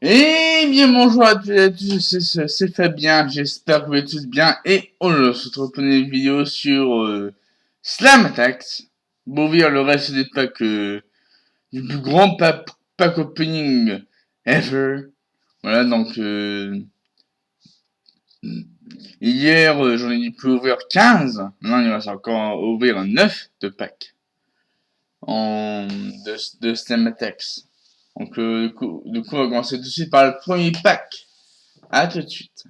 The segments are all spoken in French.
Et bien bonjour à tous et à tous, c'est Fabien, j'espère que vous allez tous bien. Et on se retrouve pour une vidéo sur Slam Attacks. Pour voir le reste des packs du plus grand pack opening ever. Voilà, donc hier j'en ai pu ouvrir 15. Maintenant il reste encore ouvrir 9 de packs de Slam Attacks. Donc du coup on va commencer tout de suite par le premier pack. A tout de suite.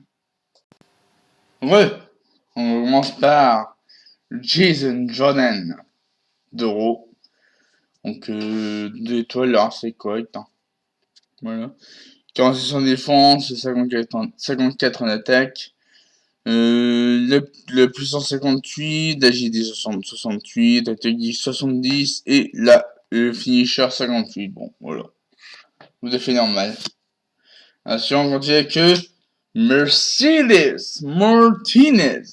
On commence par Jason Jordan d'Euro. Donc 2 étoiles là, c'est correct. Hein. Voilà. 46 en défense, 54 en attaque. Le puissance 58, l'agilité 68, la technique 70 et la finisher 58. Bon, voilà. Tout à fait normal. Ensuite, on continue avec Mercedes Martinez.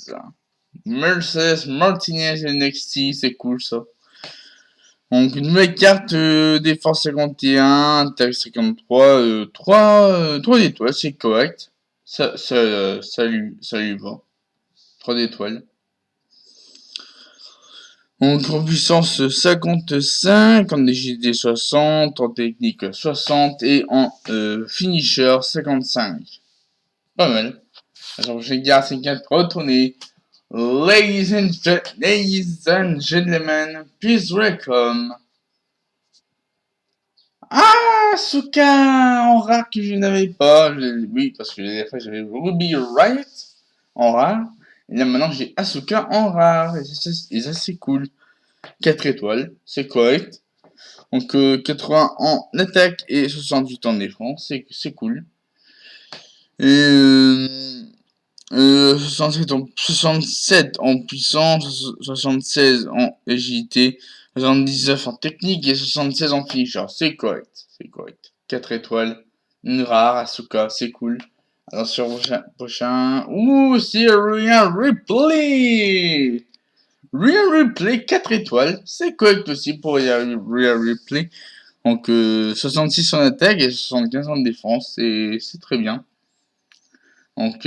Mercedes Martinez NXT, c'est cool ça. Donc une nouvelle carte défense 51, attaque 53, 3 étoiles, c'est correct. Ça lui va. 3 étoiles. Donc en puissance 55, en agilité 60, en technique 60 et en finisher 55. Pas mal. La prochaine carte, c'est une carte retournée. Ladies and gentlemen, please welcome Asuka en rare que je n'avais pas. Oui, parce que la fois j'avais Ruby Riot en rare. Et là maintenant j'ai Asuka en rare. Et ça c'est cool. 4 étoiles, c'est correct. Donc 80 en attaque et 68 en défense, c'est cool. Et 67 en puissance, 76 en agilité, 79 en technique et 76 en finisher. C'est correct. 4 étoiles. Une rare, Asuka, c'est cool. Attention, prochain. Ouh, c'est Rhea Ripley! Rhea Ripley, 4 étoiles. C'est correct aussi pour Rhea Ripley. Donc 66 en attaque et 75 en défense. C'est très bien. Donc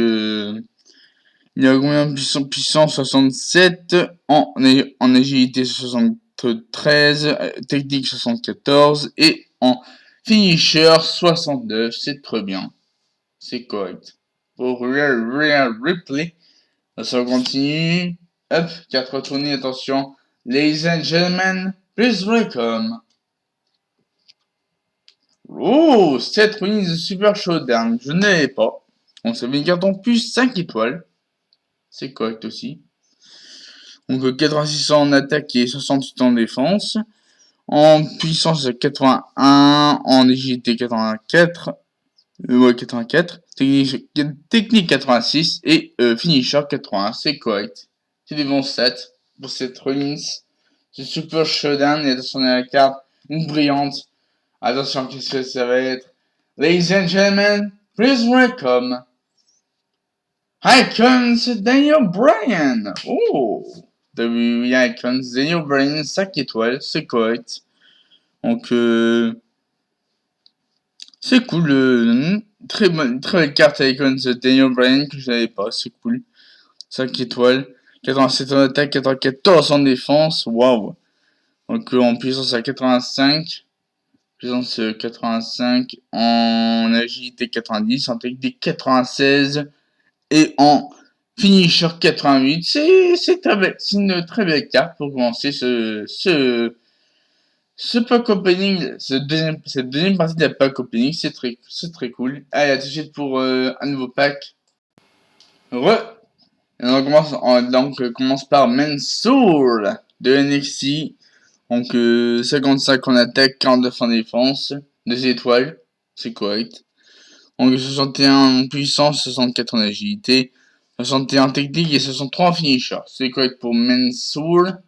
il a combien de puissance 67, en agilité 73, technique 74 et en finisher 69. C'est très bien. C'est correct. Pour Rhea Ripley, ça continue. Hop, 4 tournées, attention. Ladies and gentlemen, please welcome. Oh, 7 ruines de Super Showdown. Je ne l'avais pas. On s'avait une carte en plus 5 étoiles. C'est correct aussi. Donc 86 en attaque et 68 en défense. En puissance 81, en agilité 84. 84. Technique 86 et finisher 81. C'est correct. C'est des bons stats pour cette ruins. C'est Super Showdown et attention à la carte. Une brillante. Attention, qu'est-ce que ça va être? Ladies and gentlemen, please welcome Icons Daniel Bryan. Oh, WWE Icons Daniel Bryan, 5 étoiles, c'est correct. Donc c'est cool. Très belle carte Icons Daniel Bryan que je n'avais pas, c'est cool. 5 étoiles, 87 en attaque, 94 en défense, waouh. Donc en puissance à 85. Puissance 85, en agilité 90, en technique 96 et en finisher 88. C'est une très belle carte pour commencer ce pack opening, cette deuxième partie de la pack opening. C'est très cool. Allez, à tout de suite pour un nouveau pack. Et on commence par Mansoor de NXT. Donc 55 en attaque, 49 en défense, 2 étoiles, c'est correct. Donc 61 en puissance, 64 en agilité, 61 en technique et 63 en finisher. C'est correct pour Mansoor.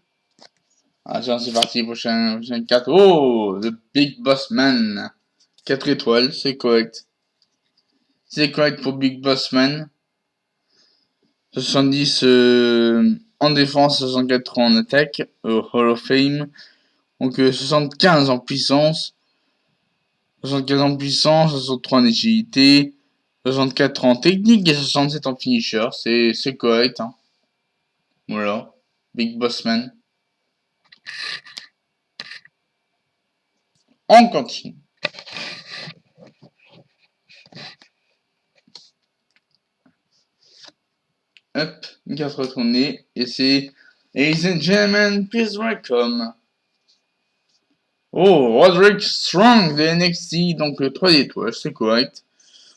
Attention, c'est parti, prochaine carte. Oh, le Big Boss Man. 4 étoiles, c'est correct. C'est correct pour Big Boss Man. 70 en défense, 64 en attaque, Hall of Fame. Donc 75 en puissance, 75 en puissance, 63 en agilité, 64 en technique et 67 en finisher. C'est correct, hein. Voilà. Big Boss Man. On continue. Hop, une carte retournée. Et c'est Ladies and Gentlemen, please welcome. Oh, Roderick Strong de NXT, donc 3 étoiles, c'est correct.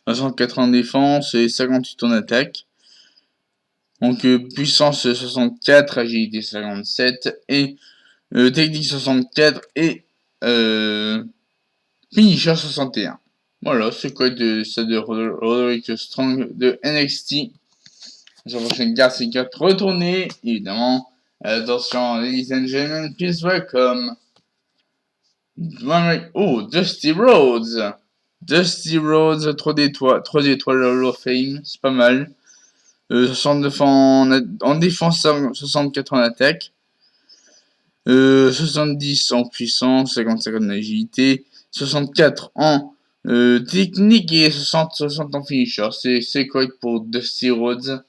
64 en défense et 58 en attaque. Donc puissance 64, agilité 57 et technique 64 et finisher 61. Voilà, c'est quoi de ça de Roderick Strong de NXT. La prochaine carte, c'est une carte retournée, évidemment. Attention, ladies and gentlemen, please welcome. Oh, Dusty Rhodes. Dusty Rhodes, 3 étoiles, 3 étoiles Hall of Fame, c'est pas mal. 69 en défense, 64 en attaque. 70 en puissance, 55 en agilité, 64 en technique et 60 en finisher. C'est correct pour Dusty Rhodes.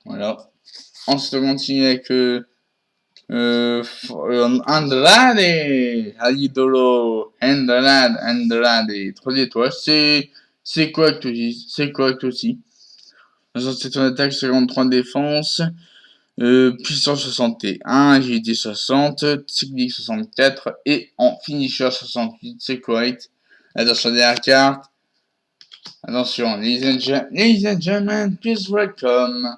Voilà. Ensuite, on continue avec Andrade, Alidolo, Andrade, 3 étoiles. C'est correct aussi. C'est correct aussi. 67 en attaque, 53 en défense. Puissance 61, agilité 60, technique 64 et en finisher 68, c'est correct. Attention derrière carte. Attention, ladies and gentlemen, please welcome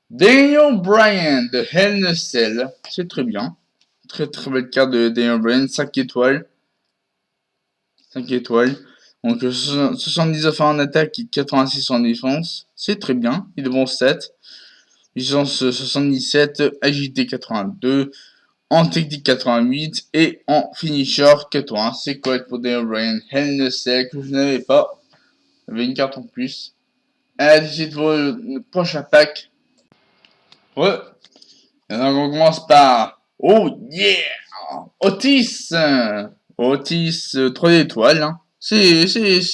Daniel Bryan de Hell in a Cell. C'est très bien. Très très belle carte de Daniel Bryan, 5 étoiles. 5 étoiles. Donc 79 en attaque et 86 en défense. C'est très bien, il est de bons stats. Puissance 77, agilité 82, en technique 88 et en finisher 80. C'est correct pour Daniel Bryan. Hell in a Cell que je n'avais pas. J'avais une carte en plus. Allez, tout de suite pour le prochain pack. Ouais. Et donc on commence par oh yeah Otis. Otis 3 étoiles. Hein. C'est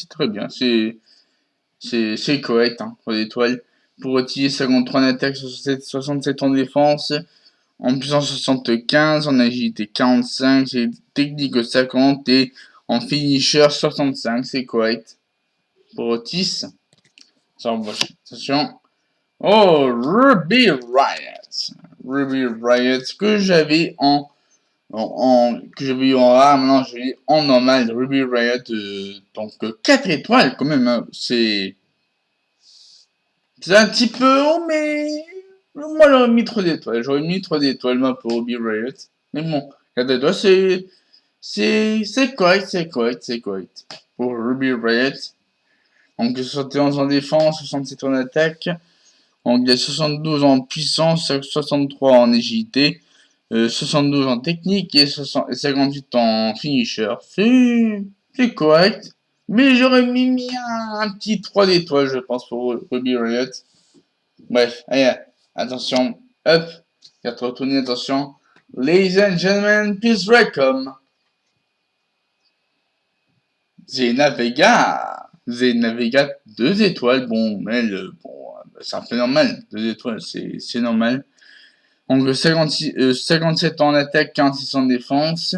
très bien. C'est correct. Hein, 3 étoiles. Pour Otis, 53 en attaque, 67 en défense. En puissance 75, en agilité 45, c'est technique 50 et en finisher 65, c'est correct. Pour Otis, attention. Oh, Ruby Riot. Ruby Riot, que j'avais que j'avais eu en rare, maintenant j'ai en normal. Ruby Riot, donc 4 étoiles quand même, hein. C'est un petit peu haut, mais moi j'aurais mis 3 étoiles. J'aurais mis 3 étoiles, moi, pour Ruby Riot. Mais bon, 4 étoiles, c'est correct, c'est correct, c'est correct. Pour Ruby Riot. Donc 71 en défense, 67 en attaque. Donc il y a 72 en puissance, 63 en agilité, 72 en technique et 58 en finisher. C'est correct. Mais j'aurais mis un petit 3 d'étoiles, je pense, pour Ruby Riot. Bref, allez, attention. Hop. 4 retournées, attention. Ladies and gentlemen, please welcome Zelina Vega. Zelina Vega, 2 étoiles. Bon, elle, bon, c'est un peu normal. 2 étoiles, c'est normal. Donc 57 en attaque, 46 en défense.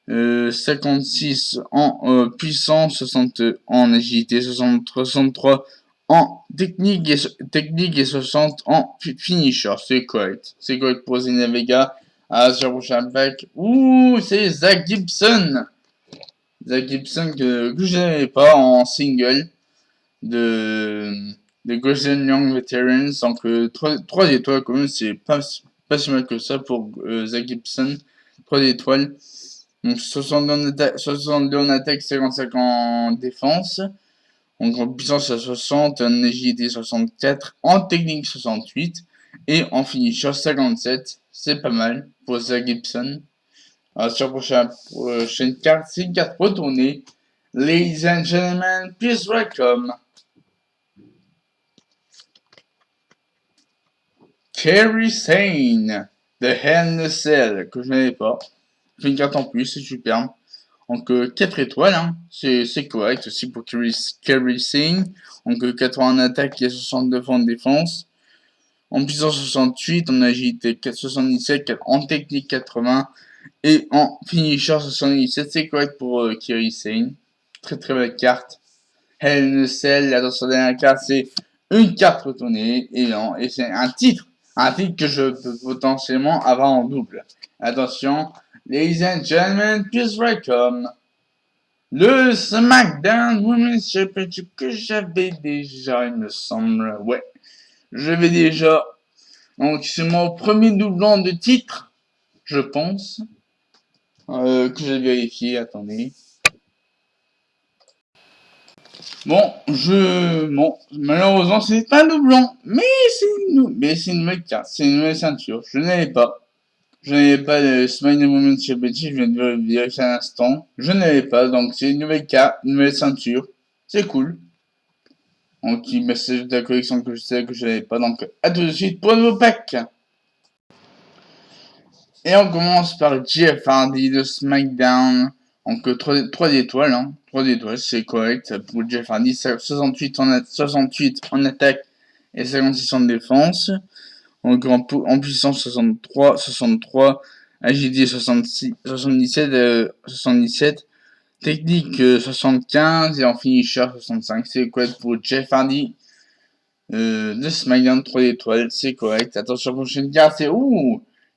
56 en puissance, 60 en agilité, 63 en technique et 60 en finisher. C'est correct. C'est correct pour Zelina Vega. Sur le prochain pack. Ouh, c'est Zach Gibson. Zach Gibson que je n'avais pas en single de Golden Young Veterans. Donc 3 étoiles quand même, c'est pas si mal que ça pour Zach Gibson. 3 étoiles. Donc 62 en attaque, 55 en défense. Donc en puissance à 60, en agilité 64, en technique 68 et en finisher 57. C'est pas mal pour Zach Gibson. Alors sur la prochaine carte, c'est une carte retournée. Ladies and gentlemen, please welcome Kerry Sane de Hell in a Cell, que je n'avais pas. J'ai une carte en plus, c'est superbe. Donc 4 étoiles, hein. C'est correct aussi pour Carry. Donc 80 en attaque et 62 en défense. En puissance 68, en agilité 77, en technique 80 et en finisher 77. C'est correct pour Kiri Sane. Très très belle carte. Hell in a Cell, attention, la dernière carte, c'est une carte retournée et c'est un titre que je peux potentiellement avoir en double. Attention, ladies and gentlemen, please welcome le SmackDown Women's Championship que j'avais déjà, il me semble. Ouais, j'avais déjà. Donc c'est mon premier doublon de titre, je pense, que j'ai vérifié. Attendez. Bon, malheureusement, c'est pas un doublon, mais c'est une nouvelle carte, c'est une nouvelle ceinture. Je n'avais pas. Je n'avais pas le Smile Moment Championship, je viens de vérifier à l'instant. Je n'avais pas, donc c'est une nouvelle carte, une nouvelle ceinture. C'est cool. Donc, c'est de la collection que je sais que je n'avais pas. Donc, à tout de suite pour un nouveau pack. Et on commence par Jeff Hardy de SmackDown. Donc 3 étoiles, hein. 3 étoiles, c'est correct pour Jeff Hardy. 68 en attaque et 56 en défense. Donc en puissance 63, agilité 77, technique 75 et en finisher 65. C'est correct pour Jeff Hardy de SmackDown. 3 étoiles, c'est correct. Attention, prochaine carte, c'est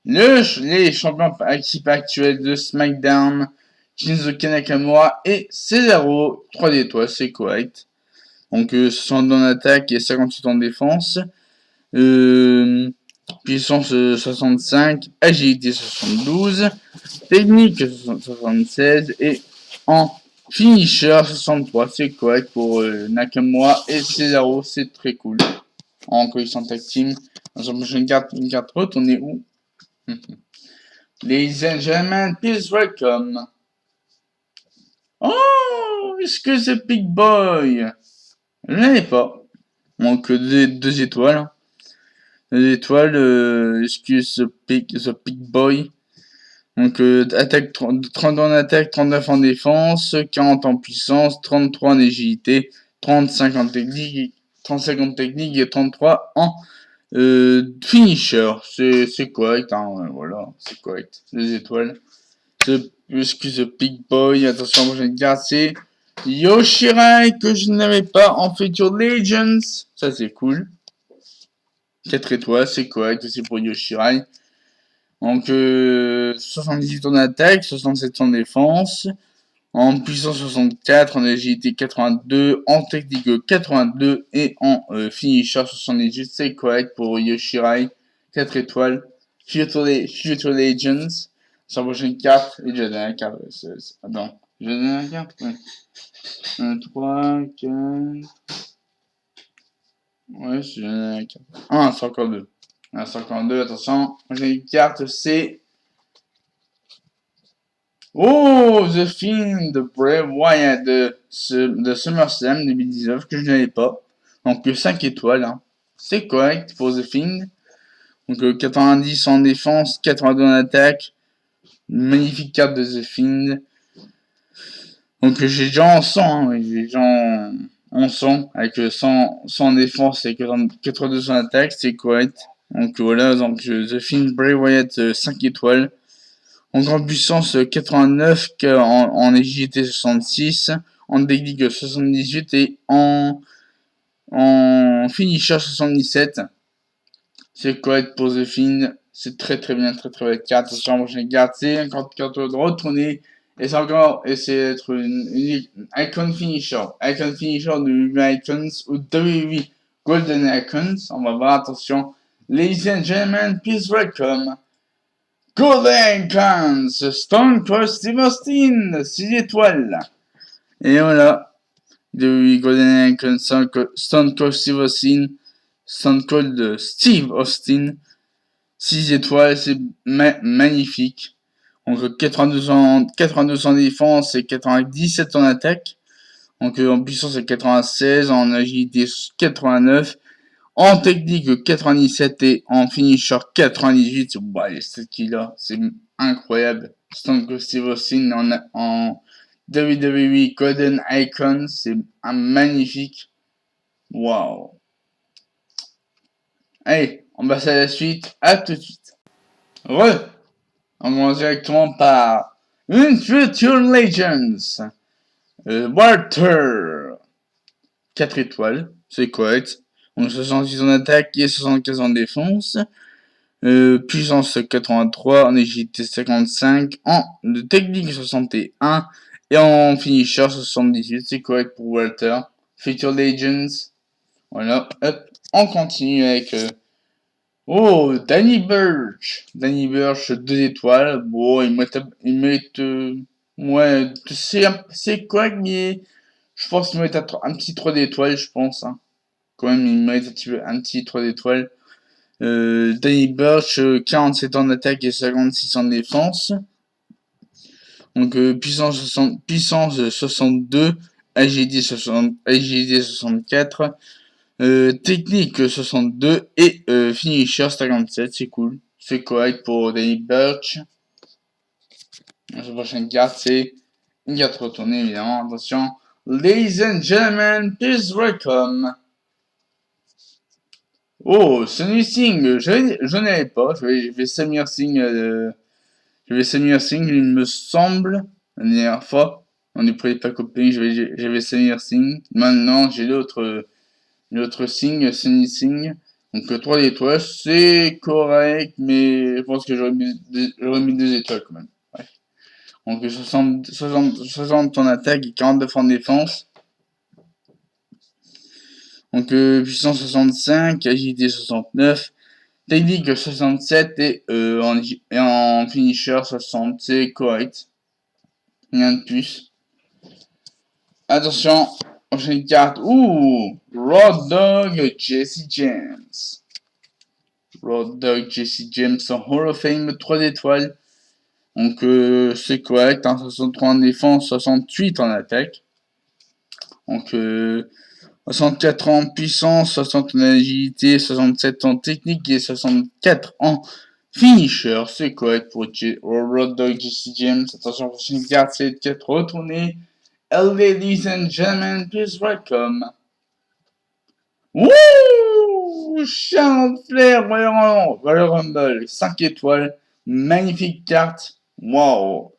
les champions équipe actuels de SmackDown, Shinsuke Nakamura et Cesaro. 3 étoiles, c'est correct. Donc 60 en attaque et 58 en défense. Puissance 65, agilité 72, technique 76 et en finisher 63. C'est correct pour Nakamura et Cesaro, c'est très cool. En collection tag team. Dans une carte retournée où Ladies and gentlemen, please welcome. Oh, est-ce que c'est Big Boy? Je n'en ai pas. Donc 2 étoiles. 2 étoiles, excuse the Big Boy. Donc attaque 30 en attaque, 39 en défense, 40 en puissance, 33 en agilité, 35 en technique, 35 en technique et 33 en finisher. C'est correct, hein, voilà, c'est correct. 2 étoiles. Excuse the Big Boy, attention, prochaine carte, c'est Yoshirai que je n'avais pas en Feature Legends. Ça c'est cool. 4 étoiles, c'est correct aussi pour Yoshirai. Donc 78 en attaque, 67 en défense, en puissance 64, en agilité 82, en technique 82 et en finisher 78. C'est correct pour Yoshirai. 4 étoiles. Future Legends. Sur la prochaine carte. Et déjà dernière carte. Attends. Déjà dernière carte. Ouais. 1, 3, 4. Ouais, c'est déjà dernière carte. Ah, c'est encore 2. Ah, c'est encore 2. Attention. J'ai une carte, c'est. Oh, The Fiend de Bray Wyatt de SummerSlam 2019 que je n'avais pas. Donc 5 étoiles. Hein. C'est correct pour The Fiend. Donc 90 en défense, 82 en attaque. Magnifique carte de The Fiend. Donc j'ai déjà en 100. Hein, j'ai déjà en 100 avec 100 en défense et 82 en attaque. C'est correct. Donc voilà, donc The Fiend Bray Wyatt 5 étoiles. En grande puissance 89, en agilité 66, en technique 78 et en finisher 77. C'est correct pour The Fiend. C'est très très bien, très très belle carte. Attention, j'ai gardé une carte de retourner. Et c'est d'être une Icon Finisher. Icon Finisher de Icons ou WWE Golden Icons. On va voir, attention. Ladies and gentlemen, please welcome Golden Icons, Stone Cold Steve Austin, 6 étoiles. Et voilà. De Golden Icons, Stone Cold Steve Austin, Stone Cold Steve Austin, 6 étoiles, c'est magnifique. Donc 82 en défense et 97 en attaque. Donc en puissance c'est 96, en agilité 89. En technique 97 et en finisher 98, bah, c'est qu'il a, c'est incroyable. Stone Cold Steve Austin WWE Golden Icon, c'est un magnifique. Waouh. Allez, on passe à la suite. À tout de suite. On commence directement par une Future Legends. Walter. 4 étoiles, c'est correct. On a 66 en attaque et 75 en défense. Puissance 83, en agilité 55, en technique 61 et en finisher 78. C'est correct pour Walter. Future Legends. Voilà, hop. On continue avec Danny Burch. Danny Burch, 2 étoiles. Bon, il mérite ouais, c'est correct, mais je pense qu'il mérite un petit 3 d'étoiles, je pense. Hein. Quand même, il mérite un petit 3 d'étoiles. Danny Burch, 47 en attaque et 56 en défense. Donc puissance 62, agilité 64, technique 62 et finisher 57. C'est cool, c'est correct pour Danny Burch. La prochaine carte, c'est une carte retournée, évidemment. Attention, ladies and gentlemen, please welcome. Oh, Sunny Singh, je n'avais pas. Je vais Samir Singh, il me semble, la dernière fois. On est pris pas copains, j'avais Samir Singh. Maintenant, j'ai l'autre Singh, Sunny Singh. Donc 3 étoiles, c'est correct, mais je pense que j'aurais mis 2 étoiles quand même. Ouais. Donc 60 en attaque et 49 en défense. Donc puissance 65, agilité 69, technique 67 et en finisher 60, c'est correct. Rien de plus. Attention, prochaine carte. Road Dogg Jesse James. Road Dogg Jesse James en Hall of Fame, 3 étoiles. Donc c'est correct, hein, 63 en défense, 68 en attaque. Donc 64 en puissance, 60 en agilité, 67 en technique et 64 en finisher. C'est correct pour Road Dogg Jesse James. Attention, prochaine carte, c'est 4 retournées. Ladies and gentlemen, please welcome. Wouh! Charlotte Flair, Royal Rumble, 5 étoiles. Magnifique carte. Wow!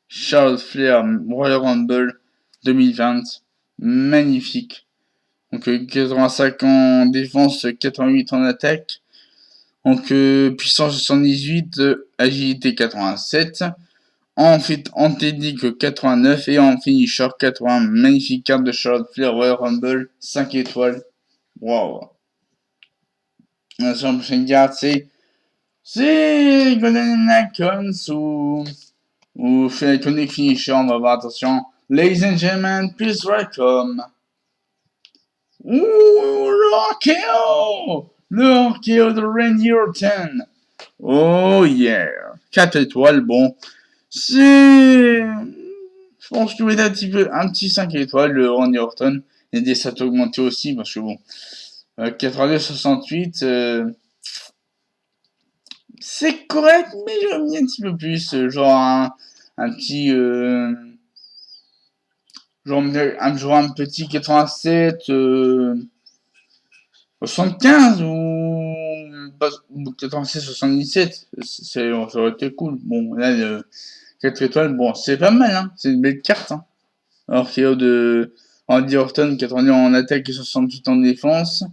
Charlotte Flair, Royal Rumble 2020. Magnifique. Donc 85 en défense, 88 en attaque. Donc puissance 78, agilité 87. En technique 89 et en finisher 80. Magnifique carte de Charlotte Flair Royal Rumble, 5 étoiles. Wow. La prochaine carte, c'est Golden Icons ou fait iconic finisher. On va voir, attention. Ladies and gentlemen, please welcome. Le RKO de Randy Orton. Oh yeah. 4 étoiles, bon. Je pense qu'il va être un petit 5 étoiles, le Randy Orton. Il y a des stats augmentés aussi, parce que bon. 82-68, c'est correct, mais j'aurais mis un petit peu plus. Genre un petit. Genre un petit 87, 75 ou 86, 77. Ça aurait été cool. Bon, là, 4 étoiles, bon, c'est pas mal, hein. C'est une belle carte, hein. Alors qu'il y a de Randy Orton, 90 en attaque et 68 en défense.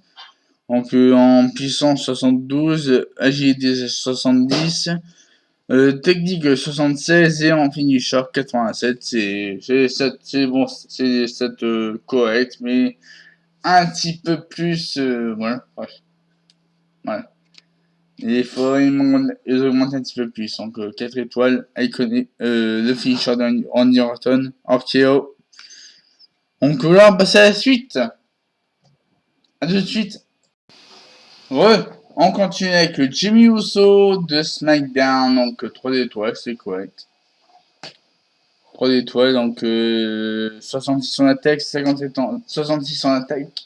Donc en puissance 72, agilité 70, technique 76 et en finisher 87. C'est bon, c'est 7 correct, mais un petit peu plus, voilà. Voilà. Et il faut ils augmentent un petit peu plus. Donc 4 étoiles, iconique, le finisher de Randy Orton, RKO. Donc là, on passe à la suite. À tout de suite. On continue avec le Jimmy Uso de SmackDown, donc 3 étoiles, c'est correct. 3 étoiles, donc 66 en attaque, 66 en attaque,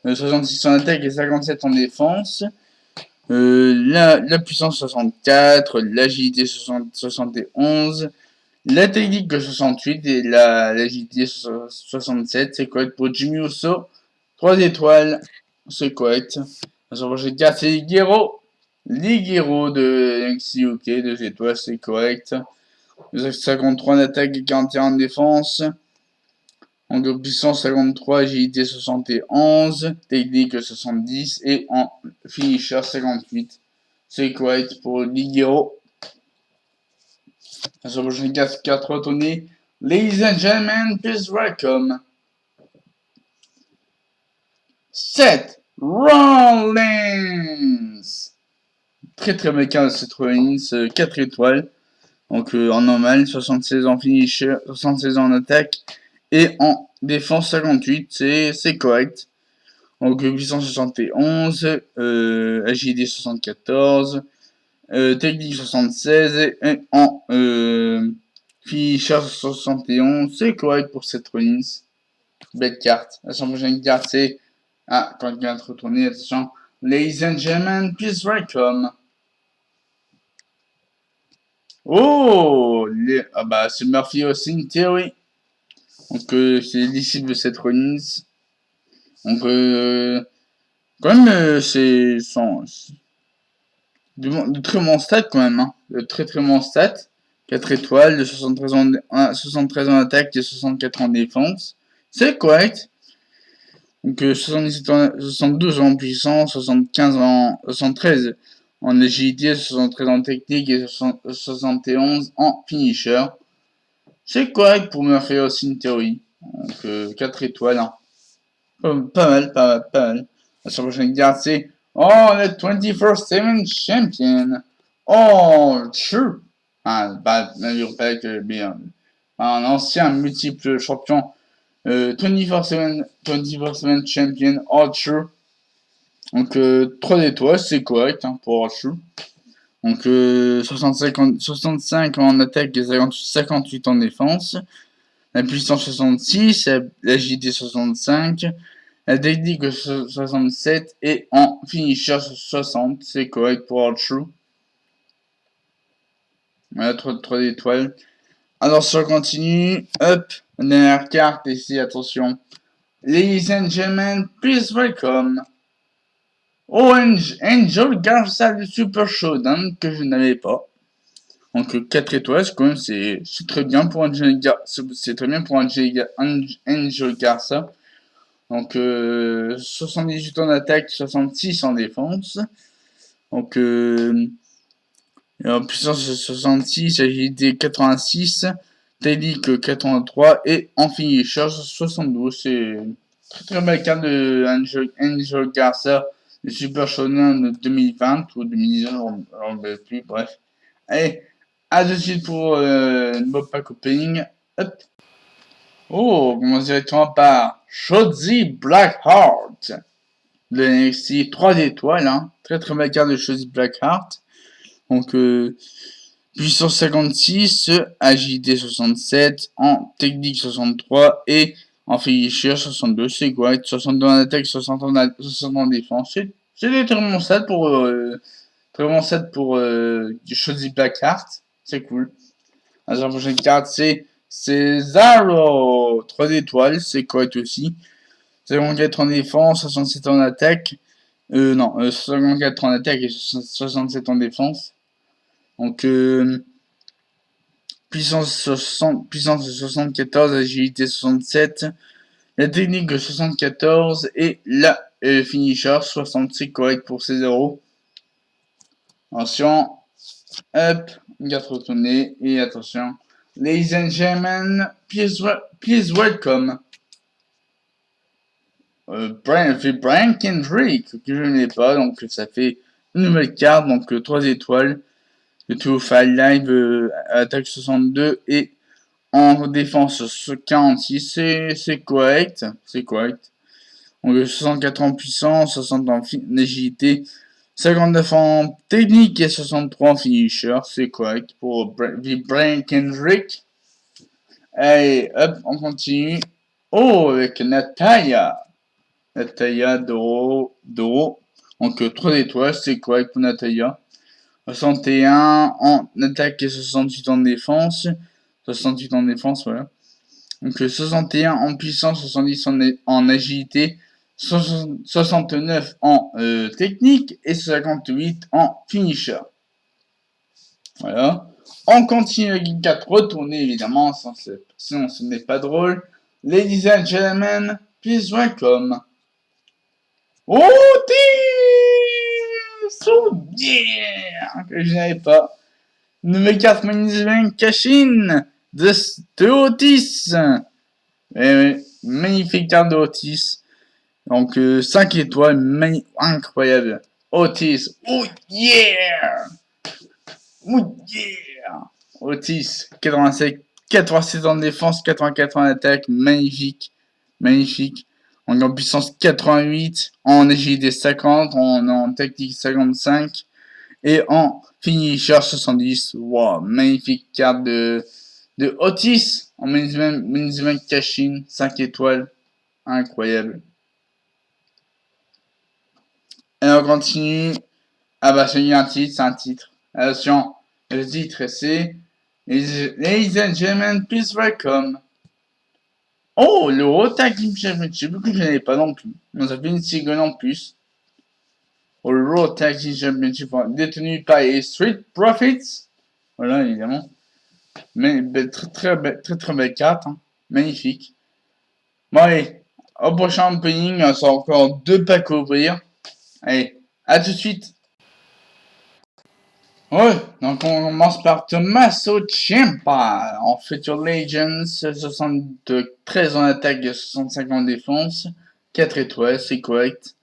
66 en attaque et 57 en défense. La puissance 64, l'agilité 71, La technique 68 et l'agilité 67, c'est correct pour Jimmy Uso. 3 étoiles, c'est correct. La prochaine carte, c'est Ligero. Ligero de NXT UK, 2 étoiles, c'est correct. 53 en attaque et 41 en défense. En puissance 53, agilité 71, technique 70 et en finisher 58. C'est correct pour Ligero. Sur le prochain 4 retournés. Ladies and gentlemen, please welcome Seth Rollins. Très belle carte de Seth Rollins, 4 étoiles. Donc en normal, 76 en finisher, 76 en attaque et en défense 58, c'est correct. Donc puissance 71, agilité 74, technique 76 et en finisher 71, c'est correct pour cette Rollins. Belle carte. La prochaine carte c'est quand il vient de retourner, attention. Ladies and gentlemen, please welcome. Oh, c'est Murphy Austin Theory. Donc c'est les disciples de cette Rollins. Donc quand même c'est de très bons stats quand même. Hein. De très bons stats. 4 étoiles, de 73 en attaque et 64 en défense. C'est correct. Donc 72 en puissance, 73 en agilité, 73 en technique et 71 en finisher. C'est correct pour Murphy Austin Theory. Donc 4 étoiles. Hein. Pas mal. La prochaine carte c'est le 24/7 Champion. Oh, true. Bien. Un ancien multiple champion 24/7 Champion Archer. Donc 3 étoiles, c'est correct pour Archer. Donc 65 en attaque et 58 en défense. La puissance 66, l'agilité 65, la technique 67 et en finisher 60. C'est correct pour Archer. Voilà, 3 étoiles. Alors ça continue. Hop, dernière carte ici, attention. Ladies and gentlemen, please welcome Orange Angel Garza de Super Showdown que je n'avais pas. Donc 4 étoiles, quand même, c'est très bien pour Angel Garza. Donc 78 en attaque, 66 en défense. Donc en puissance 66, agilité 86, technique 83 et en finisher 72. C'est très belle carte de Angel Garza, le Super Shonen de 2020 ou 2019, on ne veut plus, bref. Allez, à de suite pour le Mob Pack Opening. Hop. Oh, on commence directement par Shotzi Blackheart de NXT, 3 étoiles, hein. Très belle carte de Shotzi Blackheart. Donc, puissance 56, agilité 67, en technique 63 et en finisher 62, c'est correct. 62 en attaque, 60 en défense. C'est des très bons stats pour Shotzi Blackheart. C'est cool. La prochaine carte, c'est Cesaro. 3 étoiles, c'est correct aussi. 54 en défense, 67 en attaque. 54 en attaque et 67 en défense. Donc, puissance 74, agilité 67, la technique 74 et la finisher 60, c'est correct pour Cesaro. Attention, hop, une carte retournée et attention. Ladies and gentlemen, please welcome Brian Kendrick, que je n'ai pas, donc ça fait une nouvelle carte, donc 3 étoiles. Le 205 Live, attaque 62 et en défense 46, c'est correct. On a 64 en puissance, 60 en agilité, 59 en technique et 63 en finisher, c'est correct pour Brian Kendrick. Allez, hop, on continue. Oh, avec Natalia Doro. Donc 3 étoiles, c'est correct pour Natalia. 61 en attaque et 68 en défense. 68 en défense, voilà. Donc 61 en puissance, 70 en agilité, 69 en technique et 58 en finisher. Voilà. On continue la Guide 4, retournez évidemment, sinon ce n'est pas drôle. Ladies and gentlemen, please welcome. Otis! Oh yeah! Que je n'avais pas. Numéro 4, Management Cashin de Otis. Magnifique carte de Otis. Donc 5 étoiles, incroyable. Otis, oh yeah! Oh yeah! Otis, 87 en défense, 84 en attaque, magnifique, magnifique. On est en puissance 88, en agilité 50, en technique 55 et en finisher 70. Wow, magnifique carte de Otis en management Cashin, 5 étoiles, incroyable. Et on continue. Ah bah c'est un titre, c'est un titre. Attention, le titre c'est Ladies and gentlemen, please welcome. Oh, le Raw Tag Team Championship, que je n'avais pas non plus. On a fait une single en plus. Au Raw Tag Team Championship détenu par les Street Profits. Voilà, évidemment. Mais très belle carte. Hein. Magnifique. Bon allez, au prochain opening, on a encore 2 packs à ouvrir. Allez, à tout de suite. Ouais, donc on commence par Tommaso Ciampa en Future Legends, 73 en attaque et 65 en défense, 4 étoiles, c'est correct.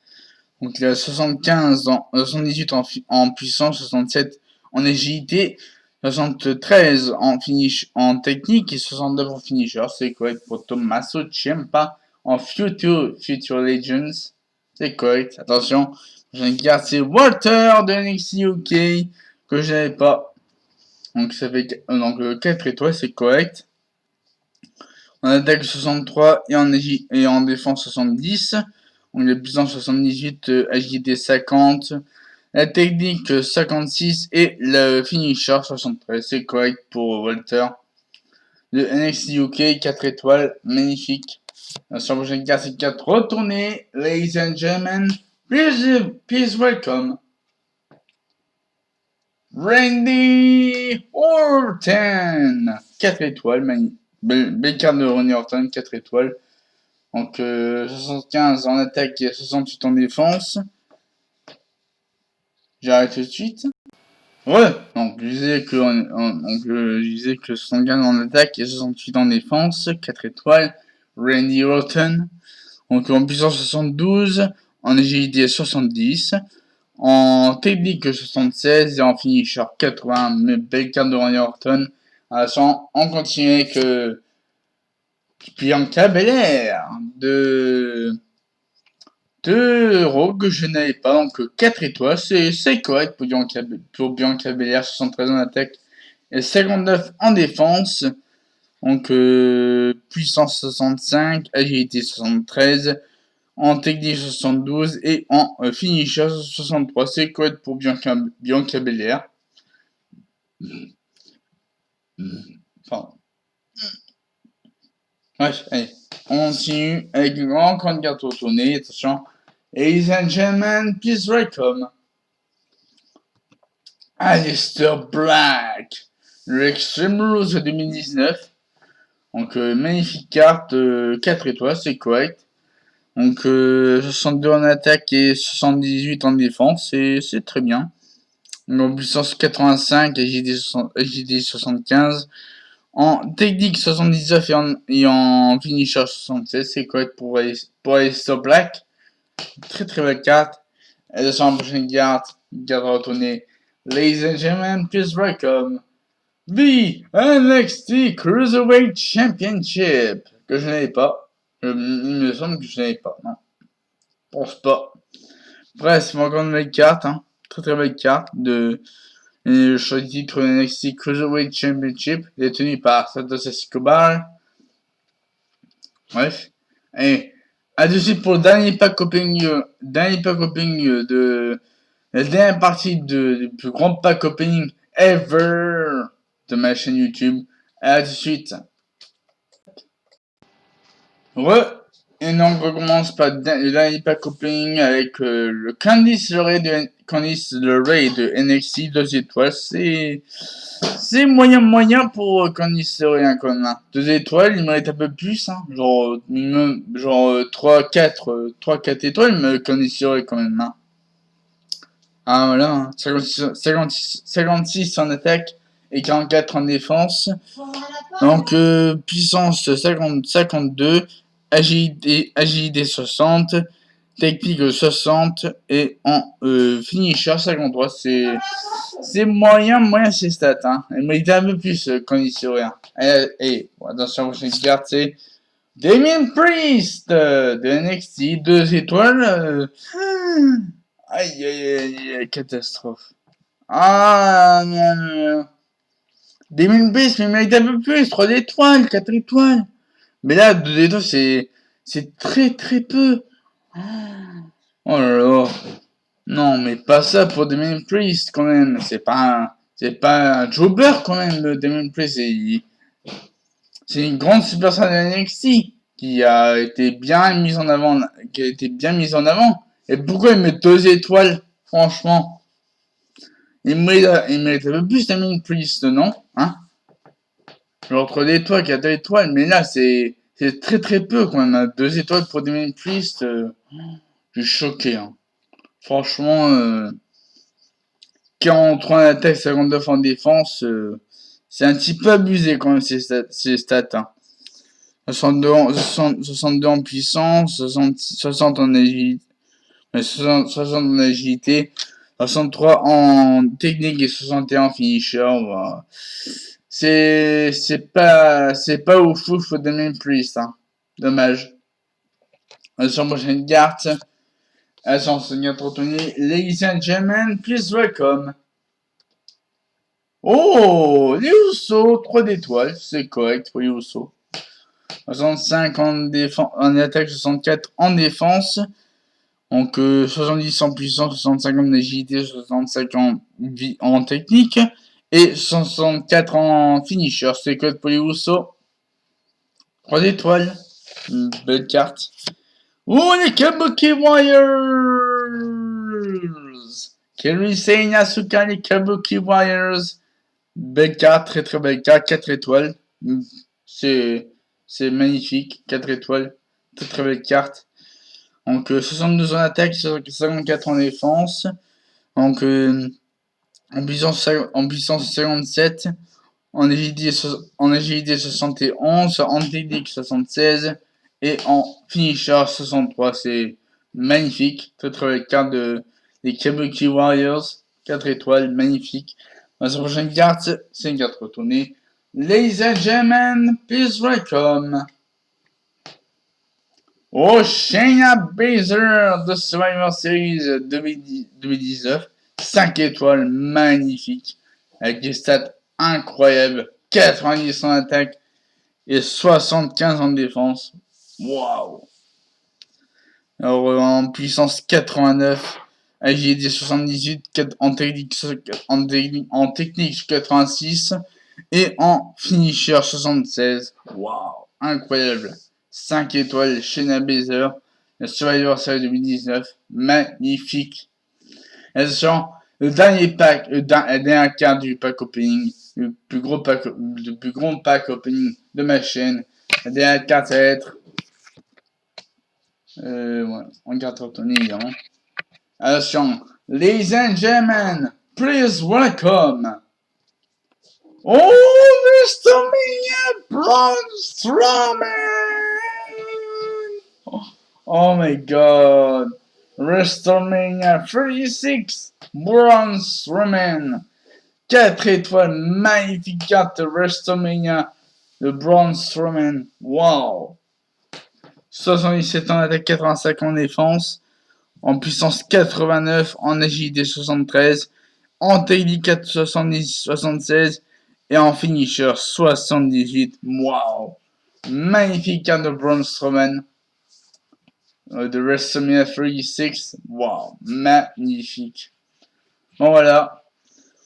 Donc il a 75 78 en puissance, 67 en agilité, 73 en finish en technique et 69 en finisher, c'est correct pour Tommaso Ciampa en Future Legends, c'est correct. Attention, j'ai une carte, c'est Walter de NXT UK que je n'avais pas. Donc ça fait 4 étoiles, c'est correct. En attaque 63 et en défense 70. Donc la puissance 78, agilité 50, la technique 56 et le finisher 73. C'est correct pour Walter. Le NXT UK 4 étoiles, magnifique. Sur la prochaine carte, c'est 4 retournées. Ladies and gentlemen, please welcome Randy Orton, 4 étoiles, belle carte de Randy Orton, 4 étoiles. Donc 75 en attaque et 68 en défense. J'arrête tout de suite. Ouais, donc je disais que 75 en attaque et 68 en défense, 4 étoiles. Randy Orton. Donc en puissance 72, en agilité 70. En technique 76 et en finisher 80, mais belle carte de Randy Orton. On continue avec Bianca Belair de Rogue que je n'avais pas, donc 4 étoiles, c'est correct pour Bianca Belair, 73 en attaque et 59 en défense. Donc puissance 65, agilité 73, en technique 72 et en finisher 63. C'est correct pour Bianca Belair. Enfin. Bref, allez. On continue avec encore une carte retournée. Attention. Ladies and gentlemen, please welcome Aleister Black, le Extreme Rules 2019. Donc magnifique carte, 4 étoiles, c'est correct. Donc 62 en attaque et 78 en défense, c'est très bien. En puissance 85, agilité 75. En technique 79 et en finisher 76, c'est correct pour Aleister Black. Très belle carte. Et sur la prochaine carte retournée. Ladies and gentlemen, please welcome the NXT Cruiserweight Championship. Que je n'avais pas. Il me semble que je n'avais pas. Non. Je pense pas. Bref, c'est encore une belle carte. Hein. Très belle carte de le titre de NXT Cruiserweight Championship, détenu par Santos Escobar. Bref. Et à de suite pour le dernier pack opening de la dernière partie du plus grand pack opening ever de ma chaîne YouTube. À tout de suite. Et donc on commence par le dernier pack opening avec le Candice LeRae de NXT 2 étoiles. C'est moyen pour Candice LeRae hein, quand même. Hein. 2 étoiles, il mérite un peu plus. Hein. Genre 3-4 étoiles, mais Candice LeRae quand même. Hein. Ah voilà, hein. 56 en attaque et 44 en défense. Donc puissance 52, agilité 60, technique 60 et en finisher 53. C'est moyen ces stats. Hein. Il mérite un peu plus quand il se rien. Et attention, prochaine carte c'est Damien Priest de NXT 2 étoiles. Aïe, catastrophe. Ah non. Damien Priest, mais il mérite un peu plus. 3 étoiles, 4 étoiles. Mais là, 2 étoiles, c'est très peu. Oh là là. Non, mais pas ça pour Damien Priest quand même. C'est pas un jobber quand même, Damien Priest. C'est une grande superstar de NXT qui a été bien mise en avant. Et pourquoi il met 2 étoiles, franchement? Il mérite un peu plus Damien Priest, non? Hein? Genre 3 étoiles, 4 étoiles, mais là c'est très peu quand même. 2 étoiles pour Damien Priest, je suis choqué. Hein. Franchement, 43 en attaque, 59 en défense, c'est un petit peu abusé quand même ces stats. Hein. 62 en puissance, 60 en agilité, 60 en agilité, 63 en technique et 61 en finisher. Bah. C'est pas ouf pour Damien Priest. Hein. Dommage. Sur prochaine carte. Attention, ladies and gentlemen, please welcome. Oh, les Usos, 3 d'étoiles, c'est correct pour les Usos. 65 en attaque, 64 en défense. Donc 70 en puissance, 65 en agilité, 65 en technique. Et 64 en finisher, c'est correct pour les Usos. 3 étoiles. Belle carte. Oh, les Kabuki Warriors! Kairi Sane, Asuka, les Kabuki Warriors. Belle carte, très belle carte, 4 étoiles. C'est magnifique, 4 étoiles. Très belle carte. Donc 72 en attaque, 54 en défense. Donc en puissance 57. En agilité 71, en technique 76 et en finisher 63. C'est magnifique. Très belle carte des Kabuki Warriors. 4 étoiles, magnifique. La prochaine carte, c'est une carte retournée. Ladies and gentlemen, please welcome. Oh, Shayna Baszler de Survivor Series 2019. 5 étoiles, magnifique. Avec des stats incroyables. 90 en attaque et 75 en défense. Waouh. Alors en puissance 89, agilité 78, en technique 86 et en finisher 76. Waouh, incroyable. 5 étoiles Shayna Baszler, le Survivor Series 2019, magnifique. Attention, le dernier carte du pack opening, le plus grand pack opening de ma chaîne. La dernière carte, ça va être voilà, en carte retournée évidemment. Attention, ladies and gentlemen, please welcome. Oh, WrestleMania Braun Strowman! Oh my god. WrestleMania 36 Braun Strowman. 4 étoiles, magnifique carte WrestleMania de Braun Strowman. Wow. 77 en attaque, 85 en défense. En puissance 89, en agilité 73, en technique 70, 76 et en finisher 78. Wow. Magnifique carte de Braun Strowman de WrestleMania 36. Wow. Magnifique. Bon voilà.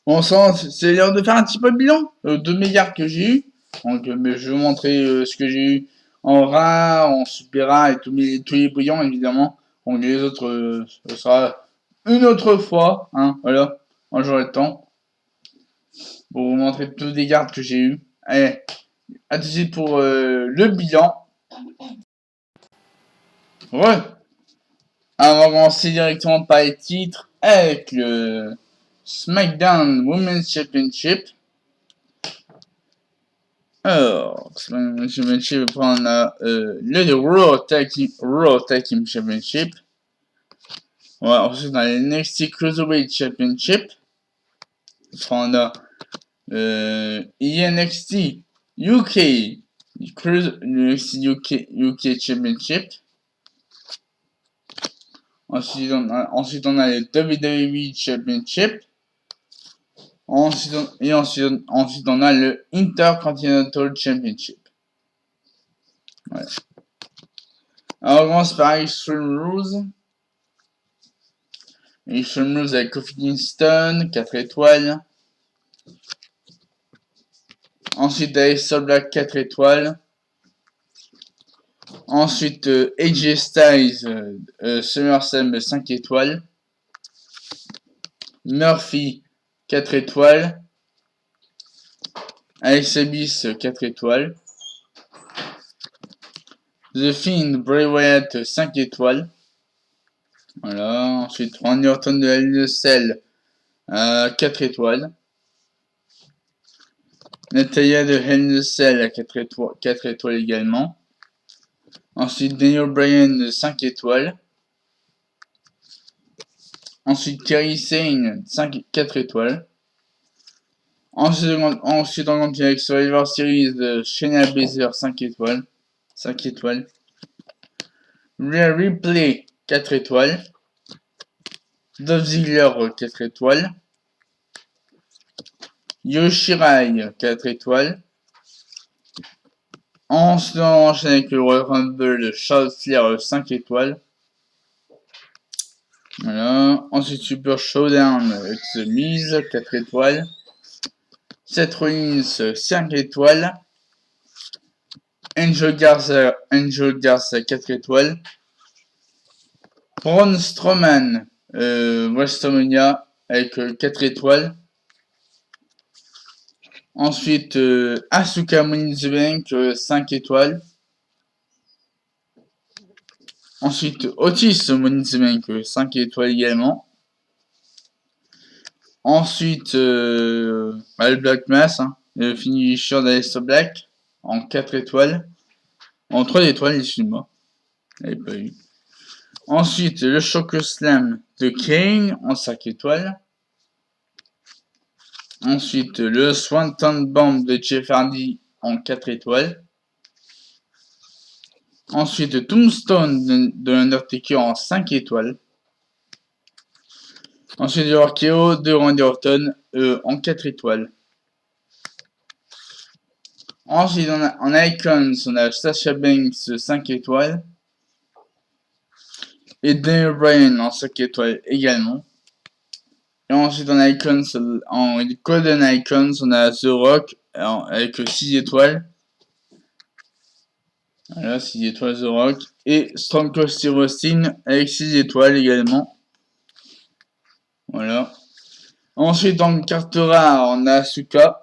Bon sang, c'est l'heure de faire un petit peu de bilan de mes cartes que j'ai eu. Donc, mais je vais vous montrer ce que j'ai eu en rare, en super rare et tous les brillants, évidemment. Donc, les autres, ce sera une autre fois, hein, voilà, quand j'aurai le temps, pour vous montrer toutes les cartes que j'ai eues. Allez, à tout de suite pour le bilan. Ouais. On va commencer directement par les titres avec le SmackDown Women's Championship. Alors, SmackDown Championship, on a le Raw Tag Team Championship. Ouais, ensuite on a le NXT Cruiserweight Championship. On a NXT UK UK Championship. Ensuite on a le WWE Championship. Ensuite on a le Intercontinental Championship. Voilà. Alors on commence par Extreme Rules. Extreme Rules avec Kofi Kingston, 4 étoiles. Ensuite Aleister Black, 4 étoiles. Ensuite AJ Styles, SummerSlam, 5 étoiles. Murphy, 4 étoiles. Alexa Bliss, 4 étoiles. The Fiend, Bray Wyatt, 5 étoiles. Voilà. Ensuite, Randy Orton de la LCL, 4 étoiles. Natalia de LCL, 4 étoiles également. Ensuite, Daniel Bryan, 5 étoiles. Ensuite, Kairi Sane, 4 étoiles. Ensuite, on continue avec Survivor Series de Shayna Baszler, 5 étoiles. 5 étoiles. Rhea Ripley, 4 étoiles. Dolph Ziggler, 4 étoiles. Yoshirai, 4 étoiles. Ensuite, on enchaîne avec le Royal Rumble de Charlotte Flair, 5 étoiles. Voilà. Ensuite, Super Showdown avec The Miz, 4 étoiles. Seth Rollins, 5 étoiles. Angel Garza, 4 étoiles. Braun Strowman, WrestleMania avec 4 étoiles. Ensuite, Asuka Money in the Bank, 5 étoiles. Ensuite, Otis Money in the Bank, 5 étoiles également. Ensuite, le Black Mass, hein, le finisher d'Aleister Black en 4 étoiles. En 3 étoiles, excuse-moi. J'avais pas eu. Ensuite, le Choco Slam de Kane en 5 étoiles. Ensuite, le Swanton Bomb de Jeff Hardy en 4 étoiles. Ensuite, Tombstone de Undertaker en 5 étoiles. Ensuite, le RKO de Randy Orton en 4 étoiles. Ensuite, en Icons, on a Sasha Banks 5 étoiles. Et Daniel Bryan en 5 étoiles également. Et ensuite, en Icons, en Golden Icons, on a The Rock avec 6 étoiles. Voilà, 6 étoiles The Rock. Et Stone Cold Steve Austin avec 6 étoiles également. Voilà. Ensuite, en carte rare, on a Asuka.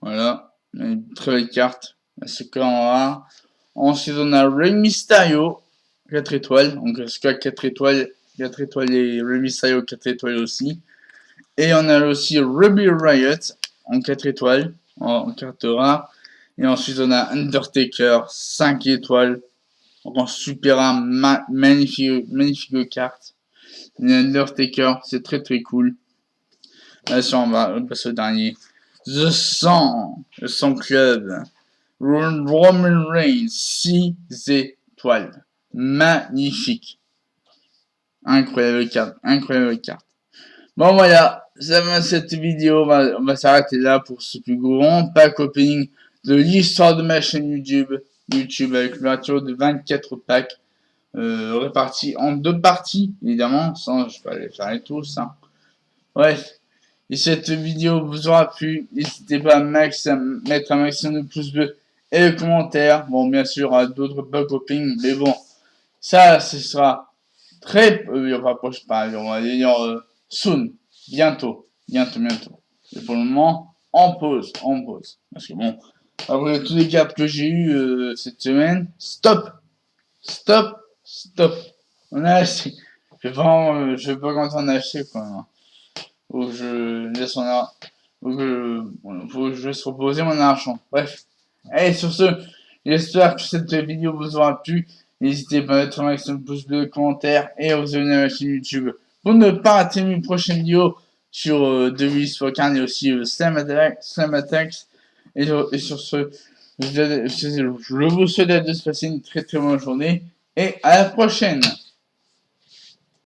Voilà. Une très belle carte. Asuka en rare. Ensuite, on a Rey Mysterio, 4 étoiles. Donc, Asuka 4 étoiles. 4 étoiles et Rey Mysterio 4 étoiles aussi. Et on a aussi Ruby Riott en 4 étoiles. En carte rare. Et ensuite, on a Undertaker, 5 étoiles. En super rare, magnifique carte. L'Undertaker, c'est très très cool. Là, on va passer au dernier. The 100 Club. Roman Reigns, 6 étoiles. Magnifique. Incroyable carte. Bon voilà, ça va cette vidéo. On va s'arrêter là pour ce plus grand pack opening de l'histoire de ma chaîne YouTube. Avec l'ouverture de 24 packs. Répartis en 2 parties, évidemment. Sans, je vais pas les faire tous. Hein. Bref. Et cette vidéo vous aura plu, n'hésitez pas à mettre un maximum de pouces bleus et de commentaires. Bon, bien sûr, à d'autres backcoping, mais bon, ça, ce sera très, on rapproche pas, on va dire, soon, bientôt. Et pour le moment, en pause. Parce que bon, après tous les caps que j'ai eu cette semaine, stop. On a acheté. Je vais pas quand on a acheté, quoi. Faut que je laisse faut que je laisse reposer mon argent. Bref. Allez, sur ce, j'espère que cette vidéo vous aura plu. N'hésitez pas à mettre un maximum de pouces bleus, commentaires et à vous abonner à ma chaîne YouTube pour ne pas rater mes prochaines vidéos sur Devis Spokan et aussi Slam Attacks. Et sur ce, je vous souhaite de se passer une très très bonne journée et à la prochaine.